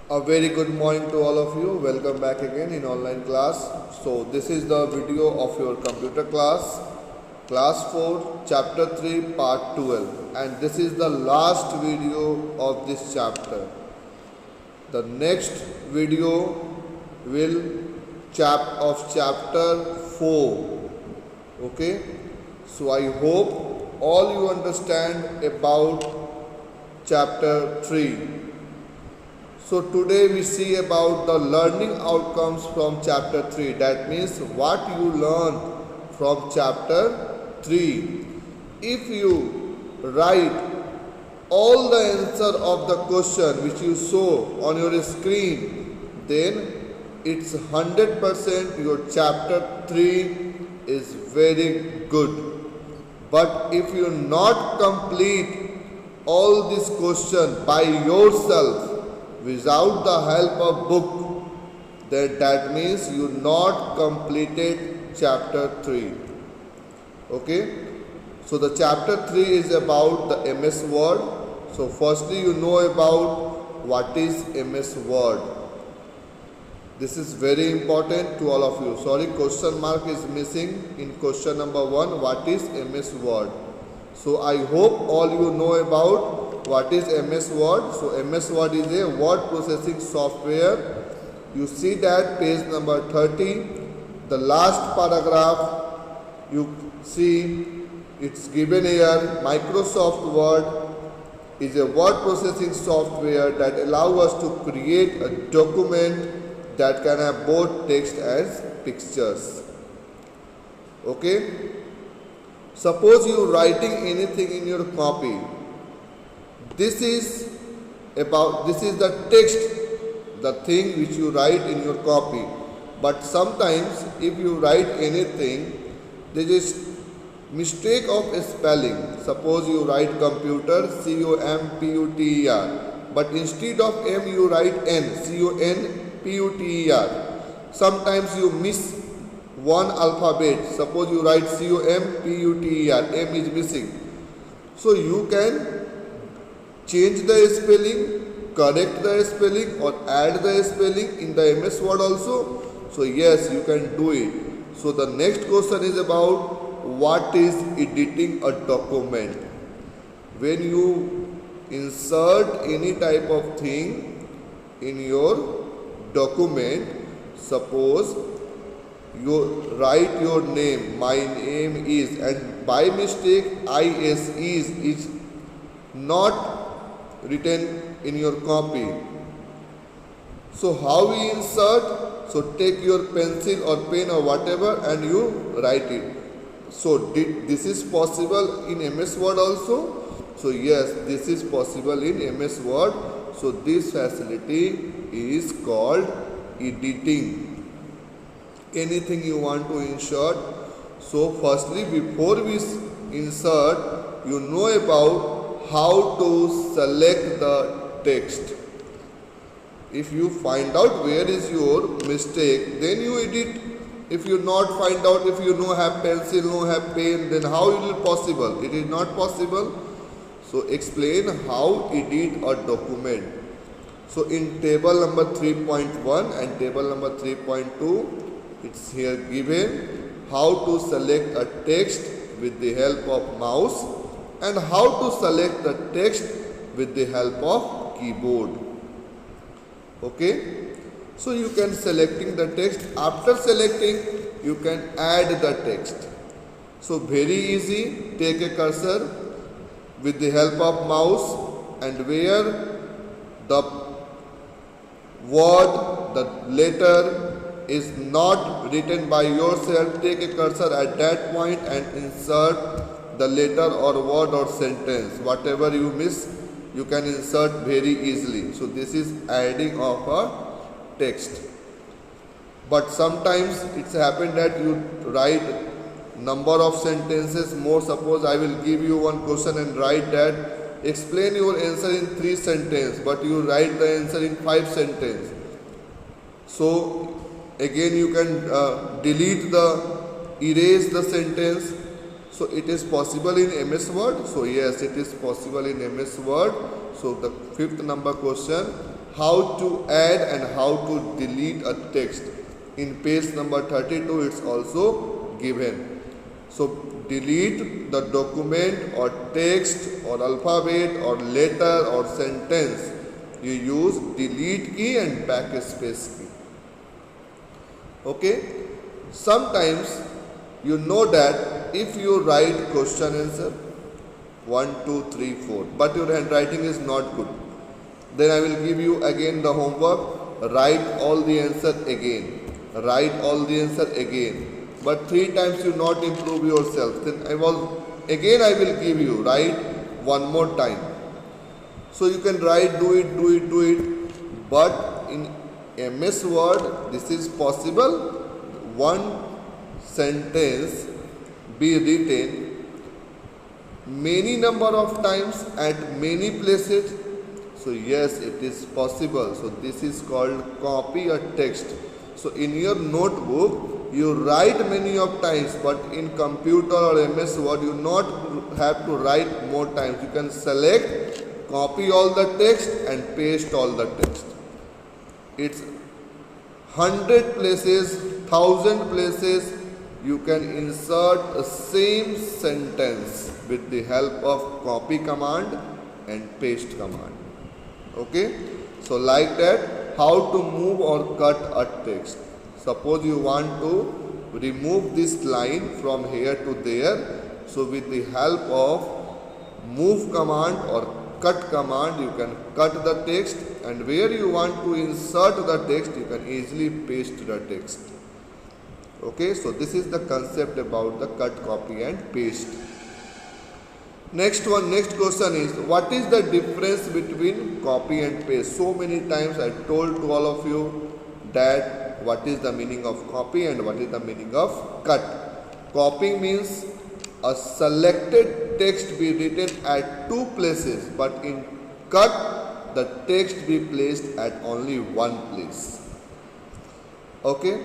A very good morning to all of you. Welcome back again in online class. So this is the video of your computer class 4, chapter 3, part 12, and this is the last video of this chapter. The next video will of chapter 4. Okay, so I hope all you understand about chapter 3. So today we see about the learning outcomes from chapter 3. That means what you learn from chapter 3. If you write all the answer of the question which you saw on your screen, then it's 100% your chapter 3 is very good. But if you not complete all this question by yourself, without the help of book, then that means you not completed chapter 3. Okay, so the chapter 3 is about the MS Word. So firstly you know about what is MS Word. This is very important to all of you. Sorry, question mark is missing in question number 1. What is MS Word? So I hope all you know about what is MS Word. So MS Word is a word processing software. You see that page number 30, the last paragraph, you see it's given here. Microsoft Word is a word processing software that allows us to create a document that can have both text as pictures. Okay, suppose you writing anything in your copy. This is the text, the thing which you write in your copy. But sometimes if you write anything, there is mistake of spelling. Suppose you write computer, COMPUTER, but instead of M you write N, CONPUTER. Sometimes you miss one alphabet. Suppose you write COMPUTER, M is missing. So you can change the spelling, correct the spelling, or add the spelling in the MS Word also. So yes, you can do it. So the next question is about what is editing a document. When you insert any type of thing in your document, suppose you write your name, my name is, and by mistake is not written in your copy. So how we insert? So take your pencil or pen or whatever and you write it. So this is possible in MS Word also? So yes, this is possible in MS Word. So this facility is called editing. Anything you want to insert. So firstly, before we insert, you know about how to select the text. If you find out where is your mistake, then you edit. If you not find out, if you no have pencil, no have pen, then how it will possible? It is not possible. So explain how edit a document. So in table number 3.1 and table number 3.2, it's here given how to select a text with the help of mouse and how to select the text with the help of keyboard. Okay, so you can selecting the text. After selecting, you can add the text. So very easy. Take a cursor with the help of mouse, and where the word, the letter is not written by yourself, take a cursor at that point and insert the letter or word or sentence. Whatever you miss, you can insert very easily. So this is adding of a text. But sometimes it's happened that you write number of sentences more. Suppose I will give you one question and write that explain your answer in 3 sentences, but you write the answer in 5 sentences. So again you can erase the sentence. So it is possible in MS Word. So yes, it is possible in MS Word. So the 5th number question, how to add and how to delete a text. In page number 32 it's also given. So delete the document or text or alphabet or letter or sentence. You use delete key and backspace key. Okay. Sometimes you know that if you write question answer 1, 2, 3, 4, but your handwriting is not good, then I will give you again the homework. Write all the answer again. Write all the answer again. But 3 times you not improve yourself. Then I will give you. Write one more time. So you can write, do it. But in MS Word, this is possible. One sentence be written many number of times at many places. So yes, it is possible. So this is called copy a text. So in your notebook you write many of times, but in computer or MS Word you not have to write more times. You can select, copy all the text and paste all the text. It's 100 places, 1000 places you can insert a same sentence with the help of copy command and paste command. Okay, so like that, how to move or cut a text. Suppose you want to remove this line from here to there. So with the help of move command or cut command, you can cut the text, and where you want to insert the text, you can easily paste the text. Okay, so this is the concept about the cut, copy and paste. Next question is, what is the difference between copy and paste? So many times I told to all of you that what is the meaning of copy and what is the meaning of cut. Copy means a selected text be written at 2 places, but in cut the text be placed at only one place. Okay,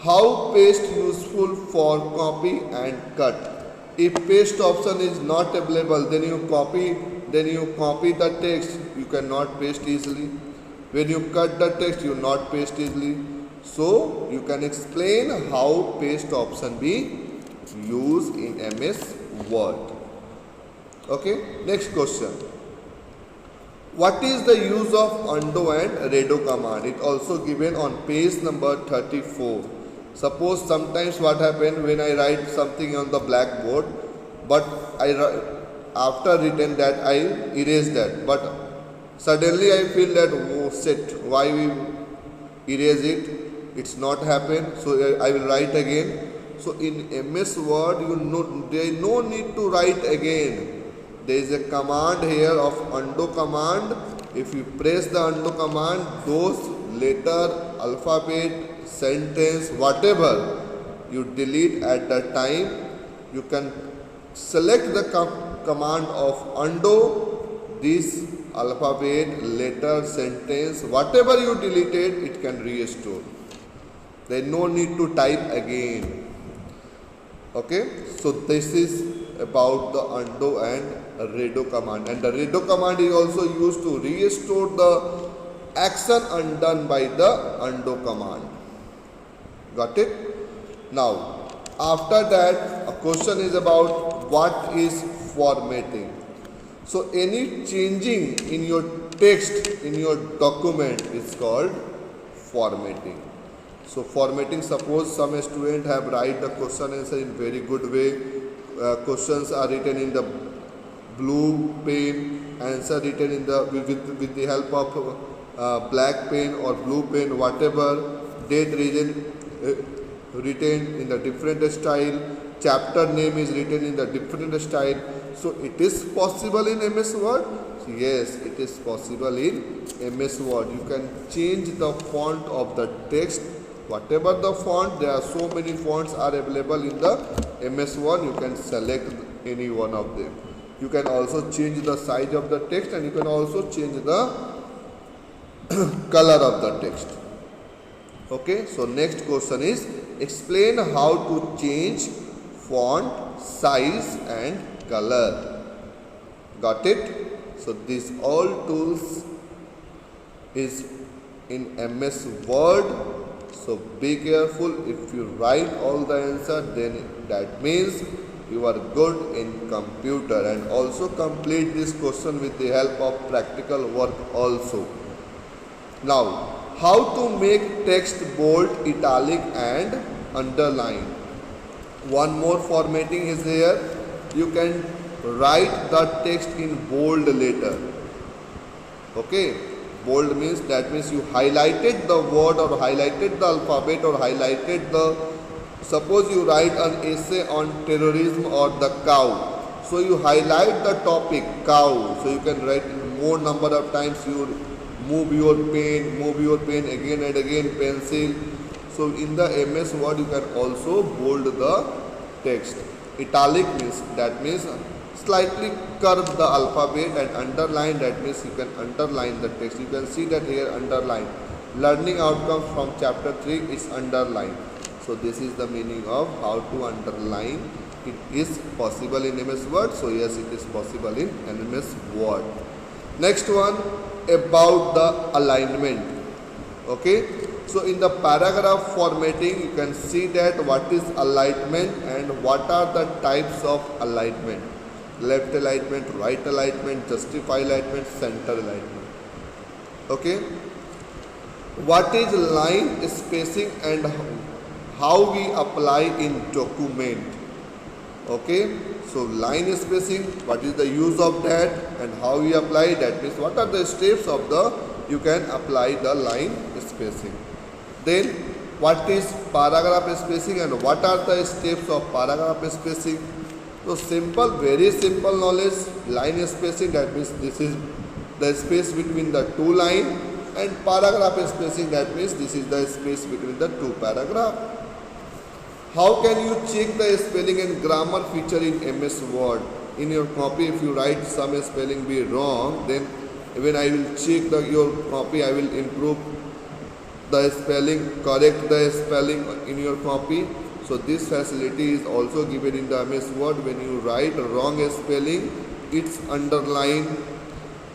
how paste useful for copy and cut? If paste option is not available, then you copy the text, you cannot paste easily. When you cut the text, you not paste easily. So you can explain how paste option be used in MS Word. Okay, next question. What is the use of undo and redo command? It also given on page number 34. Suppose sometimes what happen when I write something on the blackboard, but after written that I erase that, but suddenly I feel that, oh shit, why we erase it? It's not happen. So I will write again. So in MS Word, there is no need to write again. There is a command here of undo command. If you press the undo command, those letter, alphabet, sentence, whatever you delete at that time, you can select the command of undo. This alphabet, letter, sentence, whatever you deleted, it can restore. There is no need to type again. Okay, so this is about the undo and redo command, and the redo command is also used to restore the action undone by the undo command. Got it? Now, after that, a question is about what is formatting. So, any changing in your text, in your document is called formatting. So, formatting, suppose some student have write the question answer in very good way. Questions are written in the blue pen, answer written in the with the help of black pen or blue pen, whatever. Date written in the different style, chapter name is written in the different style. So it is possible in MS Word? Yes, it is possible in MS Word. You can change the font of the text, whatever the font. There are so many fonts are available in the MS Word. You can select any one of them. You can also change the size of the text, and you can also change the color of the text. Okay, so next question is, explain how to change font, size and color. Got it? So these all tools is in MS Word. So be careful. If you write all the answer, then that means you are good in computer. And also complete this question with the help of practical work also. Now, how to make text bold, italic and underline. One more formatting is here. You can write the text in bold letter. Okay, bold means that means you highlighted the word or highlighted the alphabet or highlighted the, suppose you write an essay on terrorism or the cow. So you highlight the topic cow. So you can write more number of times. You move your pen again and again, pencil. So in the MS Word you can also bold the text. Italic means that means slightly curve the alphabet, and underline that means you can underline the text. You can see that here underline. Learning outcomes from chapter 3 is underline. So this is the meaning of how to underline. It is possible in MS Word. So yes, it is possible in MS Word. Next one, about the alignment. Okay, so in the paragraph formatting you can see that what is alignment and what are the types of alignment. Left alignment, right alignment, justify alignment, center alignment. Okay, what is line spacing and how we apply in document. Okay, so line spacing, what is the use of that and how we apply, that means what are the steps of the you can apply the line spacing. Then what is paragraph spacing and what are the steps of paragraph spacing. So simple, very simple knowledge. Line spacing, that means this is the space between the two lines, and paragraph spacing, that means this is the space between the two paragraphs. How can you check the spelling and grammar feature in MS Word? In your copy, if you write some spelling be wrong, then when I will check your copy, I will improve the spelling, correct the spelling in your copy. So this facility is also given in the MS Word. When you write wrong spelling, it's underlined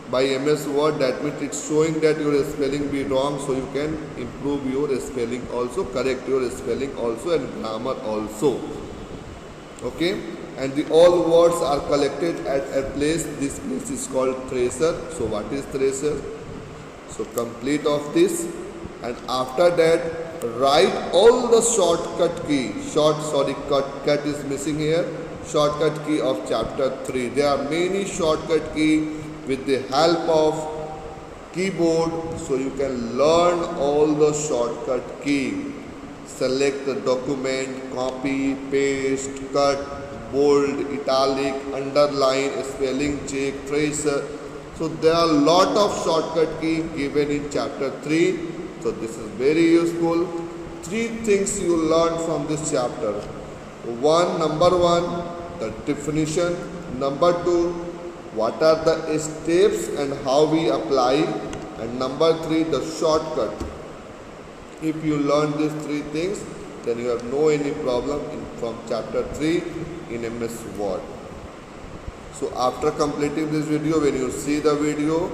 by MS Word. That means it's showing that your spelling be wrong, so you can improve your spelling also, correct your spelling also, and grammar also. Okay, and all words are collected at a place. This place is called tracer. So what is tracer? So complete of this, and after that write all the shortcut key. Cut is missing here. Shortcut key of chapter 3. There are many shortcut key with the help of keyboard, so you can learn all the shortcut key. Select the document, copy, paste, cut, bold, italic, underline, spelling check, tracer. So there are a lot of shortcut key given in chapter 3. So this is very useful. 3 things you learn from this chapter. Number 1, the definition. Number 2, what are the steps and how we apply. And number 3, the shortcut. If you learn these 3 things, then you have no any problem from chapter 3 in MS Word. So after completing this video, when you see the video,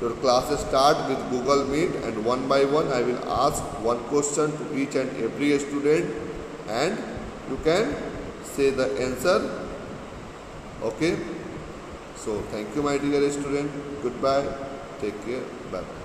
your classes start with Google Meet, and one by one I will ask one question to each and every student, and you can say the answer. Okay. So thank you my dear student. Goodbye. Take care. Bye.